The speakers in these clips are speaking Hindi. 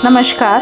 नमस्कार।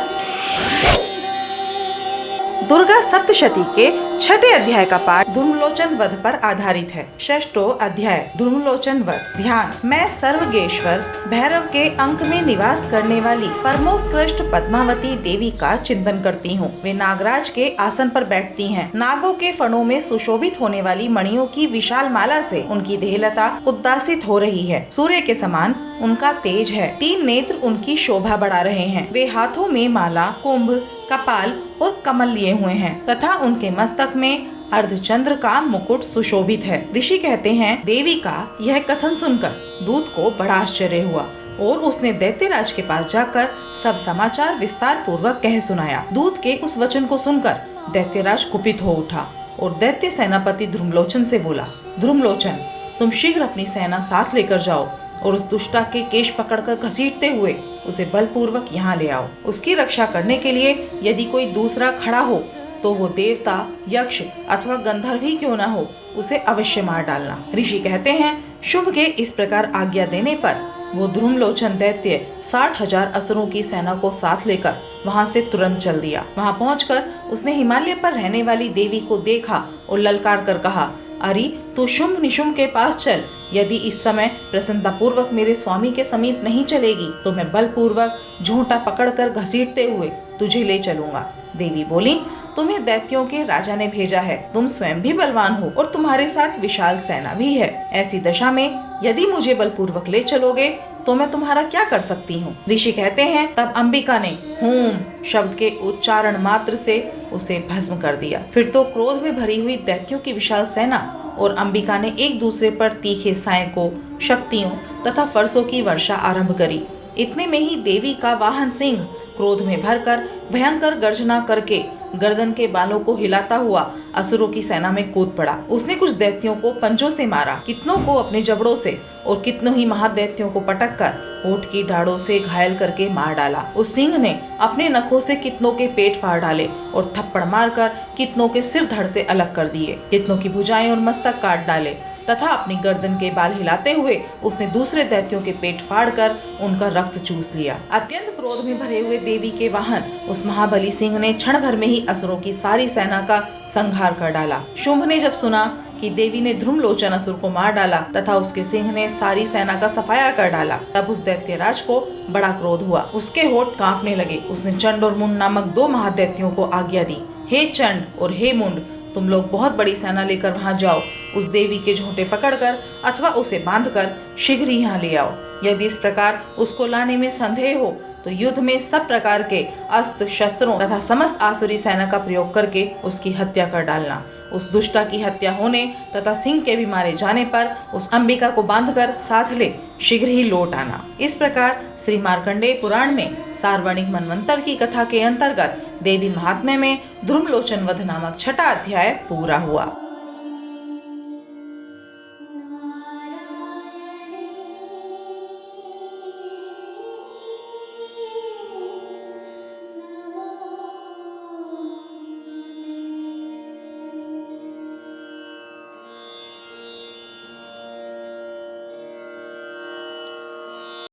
दुर्गा सप्तशती के छठे अध्याय का पाठ धूम्रलोचन वध पर आधारित है। षष्ठो अध्याय धूम्रलोचन वध। ध्यान। मैं सर्वगेश्वर भैरव के अंक में निवास करने वाली परमोत्कृष्ट पद्मावती देवी का चिंतन करती हूँ। वे नागराज के आसन पर बैठती हैं। नागों के फणों में सुशोभित होने वाली मणियों की विशाल माला से उनकी देहलता उद्दासित हो रही है। सूर्य के समान उनका तेज है। 3 नेत्र उनकी शोभा बढ़ा रहे हैं। वे हाथों में माला, कुंभ, कपाल और कमल लिए हुए हैं तथा उनके मस्तक में अर्धचंद्र का मुकुट सुशोभित है। ऋषि कहते हैं, देवी का यह कथन सुनकर दूत को बड़ा आश्चर्य हुआ और उसने दैत्यराज के पास जाकर सब समाचार विस्तार पूर्वक कह सुनाया। दूत के उस वचन को सुनकर दैत्यराज कुपित हो उठा और दैत्य सेनापति धूम्रलोचन से बोला, धूम्रलोचन, तुम शीघ्र अपनी सेना साथ लेकर जाओ और उस दुष्टा के केश पकड़कर घसीटते हुए उसे बलपूर्वक यहाँ ले आओ। उसकी रक्षा करने के लिए यदि कोई दूसरा खड़ा हो तो वो देवता, यक्ष अथवा गंधर्व ही क्यों न हो, उसे अवश्य मार डालना। ऋषि कहते हैं, शुंभ के इस प्रकार आज्ञा देने पर वो धूम्रलोचन दैत्य 60,000 असुरों की सेना को साथ लेकर वहाँ से तुरंत चल दिया। वहाँ पहुंचकर उसने हिमालय पर रहने वाली देवी को देखा और ललकार कर कहा, अरे तू शुंभ निशुंभ के पास चल। यदि इस समय प्रसन्नता पूर्वक मेरे स्वामी के समीप नहीं चलेगी तो मैं बलपूर्वक झूठा पकड़कर घसीटते हुए तुझे ले चलूंगा। देवी बोली, तुम्हें दैत्यों के राजा ने भेजा है। तुम स्वयं भी बलवान हो और तुम्हारे साथ विशाल सेना भी है। ऐसी दशा में यदि मुझे बलपूर्वक ले चलोगे तो मैं तुम्हारा क्या कर सकती हूँ। ऋषि कहते हैं, तब अंबिका ने हूम शब्द के उच्चारण मात्र से उसे भस्म कर दिया। फिर तो क्रोध में भरी हुई दैत्यों की विशाल सेना और अंबिका ने एक दूसरे पर तीखे सायकों, शक्तियों तथा फरसों की वर्षा आरंभ करी। इतने में ही देवी का वाहन सिंह क्रोध में भरकर भयंकर गर्जना करके गर्दन के बालों को हिलाता हुआ असुरों की सेना में कूद पड़ा। उसने कुछ दैत्यों को पंजों से मारा, कितनों को अपने जबड़ों से और कितनों ही महादैत्यों को पटक कर होठ की ढाड़ों से घायल करके मार डाला। उस सिंह ने अपने नखों से कितनों के पेट फाड़ डाले और थप्पड़ मारकर कितनों के सिर धड़ से अलग कर दिए, कितनों की भुजाएं और मस्तक काट डाले तथा अपनी गर्दन के बाल हिलाते हुए उसने दूसरे दैत्यों के पेट फाड़कर उनका रक्त चूस लिया। अत्यंत क्रोध में भरे हुए देवी के वाहन उस महाबली सिंह ने क्षण भर में ही असुरों की सारी सेना का संहार कर डाला। शुंभ ने जब सुना कि देवी ने धूम्रलोचन असुर को मार डाला तथा उसके सिंह ने सारी सेना का सफाया कर डाला, तब उस दैत्यराज को बड़ा क्रोध हुआ। उसके होठ कांपने लगे। उसने चंड और मुंड नामक 2 महादैत्यों को आज्ञा दी, हे चंड और हे मुंड, तुम लोग बहुत बड़ी सेना लेकर वहां जाओ। उस देवी के झोंटे पकड़कर अथवा उसे बांधकर शीघ्र ही यहाँ ले आओ। यदि इस प्रकार उसको लाने में संदेह हो तो युद्ध में सब प्रकार के अस्त्र शस्त्रों तथा समस्त आसुरी सेना का प्रयोग करके उसकी हत्या कर डालना। उस दुष्टा की हत्या होने तथा सिंह के भी मारे जाने पर उस अंबिका को बांधकर साथ ले शीघ्र ही लौट आना। इस प्रकार श्री मार्कंडेय पुराण में सार्वणिक मनवंतर की कथा के अंतर्गत देवी महात्म्य में धूम्रलोचन वध नामक छठा अध्याय पूरा हुआ।